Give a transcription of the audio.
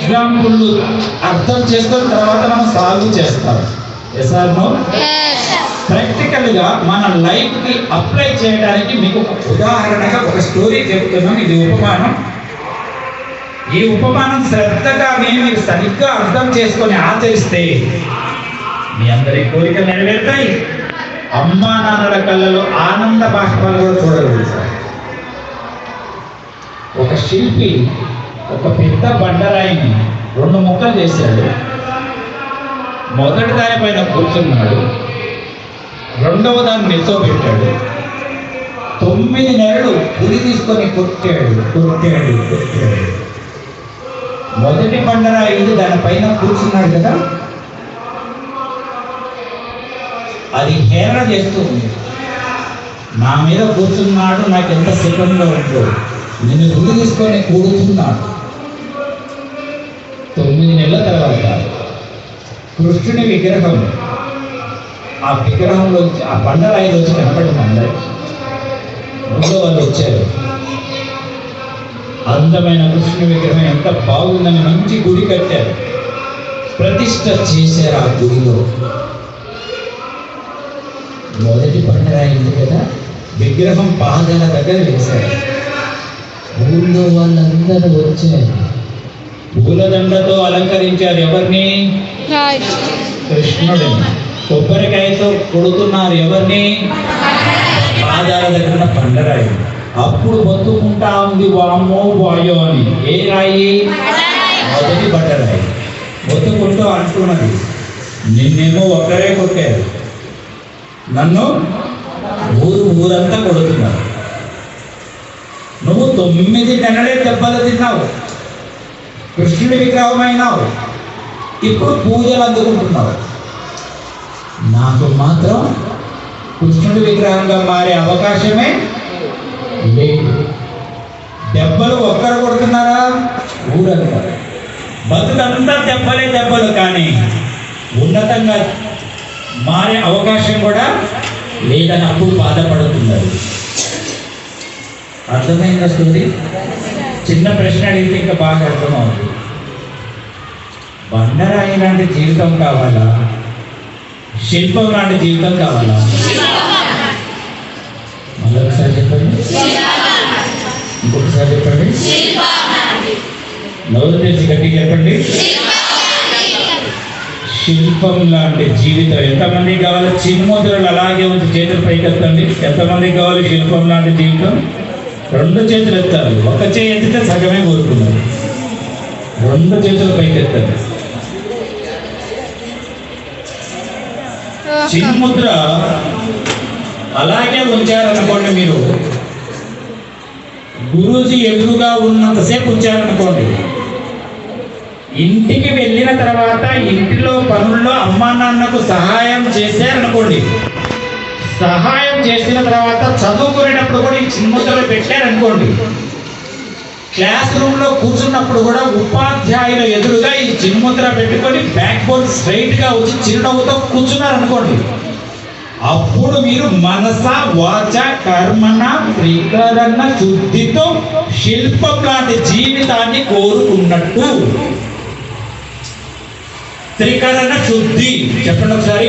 Example అర్థం చేసుకున్న తర్వాత మనం సాల్వ్ చేస్తాం. Yes are no? ప్రాక్టికల్ గా మన లైఫ్ కి అప్లై చేయడానికి మీకు ఒక ఉదాహరణగా ఒక స్టోరీ చెప్తున్నాం. ఇది ఉపమానం. ఈ ఉపమానం శ్రద్ధగా మీరు సరిగ్గా అర్థం చేసుకొని ఆచరిస్తే మీ అందరి కోరికలు నెరవేరుతాయి. అమ్మా నాన్నల కళ్ళలో ఆనంద బాష్పాలు కూడా చూడగలుగుతారు. ఒక శిల్పి ఒక పెద్ద బండరాయిని 2 ముక్కలు చేశాడు. మొదటి దానిపైన కూర్చున్నాడు, రెండవ దాన్ని నిల్చోబెట్టాడు. 9 నెలలు పులి తీసుకొని కొట్టాడు. మొదటి బండరాయి దానిపైన కూర్చున్నాడు కదా, అది హేళన చేస్తుంది. నా మీద కూర్చున్నాడు, నాకు ఎంత సుఖంగా ఉందో, నిన్ను పులి తీసుకొని కూడుతున్నాడు. 9 నెలల తర్వాత కృష్ణుని విగ్రహం ఆ విగ్రహంలో ఆ బండరాయిలో వచ్చి కనపడింది అందరికి. ఊళ్ళో వాళ్ళు వచ్చారు. అందమైన కృష్ణుని విగ్రహం ఎంత బాగుందని మంచి గుడి కట్టారు, ప్రతిష్ఠ చేశారు. ఆ గుడిలో మొదటి బండరాయి ఉంది కదా, విగ్రహం పాదాల దగ్గర వేశారు. ఊళ్ళో వాళ్ళందరూ వచ్చారు, పూలదండతో అలంకరించారు. ఎవరిని? కృష్ణుడిని. కొబ్బరికాయతో కొడుతున్నారు. ఎవరిని? పాదాల దగ్గర బండరాయి. అప్పుడు బతుకుంటా ఉంది, వామో వాయో అని. ఏ రాయి? మొదటి బండరాయి. బతుకుంటూ అంటున్నది, నిన్నేమో ఒకరే కొట్టారు, నన్ను ఊరంతా కొడుతున్నారు. నువ్వు 9 నెలలే దెబ్బలు తిన్నావు, కృష్ణుడి విగ్రహమైనావు, ఇప్పుడు పూజలు అందుకుంటున్నావు. నాకు మాత్రం కృష్ణుడి విగ్రహంగా మారే అవకాశమే లేదు. దెబ్బలు ఒక్కరు కొడుతున్నారా? ఊరంతా. బతుకంతా దెబ్బలు, కానీ ఉన్నతంగా మారే అవకాశం కూడా లేదని అప్పుడు బాధపడుతున్నారు. అర్థమైందా స్టోరీ? చిన్న ప్రశ్న అడిగితే ఇంకా బాగా అర్థమవుతుంది. బండరాయి లాంటి జీవితం కావాలా, శిల్పం లాంటి జీవితం కావాలా? మళ్ళొకసారి చెప్పండి, ఇంకొకసారి చెప్పండి, నవ్వు తెచ్చి గట్టి చెప్పండి. శిల్పం లాంటి జీవితం ఎంతమందికి కావాలి? చిన్ముద్రలు అలాగే ఉంది, చేతులు పైకెత్తండి. ఎంతమందికి కావాలి శిల్పం లాంటి జీవితం? 2 చేతులు ఎత్తాలి. ఒక చేయి ఎత్తితే సగమే కోరుకున్నారు. 2 చేతులు పైకెత్తండి. చిన్ముద్ర అలాగే ఉంచారనుకోండి, మీరు గురూజీ ఎదురుగా ఉన్నంతసేపు ఉంచారనుకోండి, ఇంటికి వెళ్ళిన తర్వాత ఇంటిలో పనుల్లో అమ్మా నాన్నకు సహాయం చేశారనుకోండి, సహాయం చేసిన తర్వాత చదువుకునేటప్పుడు కూడా ఈ చిన్ముద్రలు పెట్టారనుకోండి, క్లాస్ రూమ్లో కూర్చున్నప్పుడు కూడా ఉపాధ్యాయుల ఎదురుగా ఈ చిన్ముద్ర పెట్టుకొని బ్యాక్ బోర్డ్ స్ట్రైట్గా వచ్చి చిరునవ్వుతో కూర్చున్నారనుకోండి, అప్పుడు మీరు మనస వాచ కర్మణ త్రికరణ శుద్ధితో శిల్పం లాంటి జీవితాన్ని కోరుకున్నట్టు. త్రికరణ శుద్ధి చెప్పండి ఒకసారి.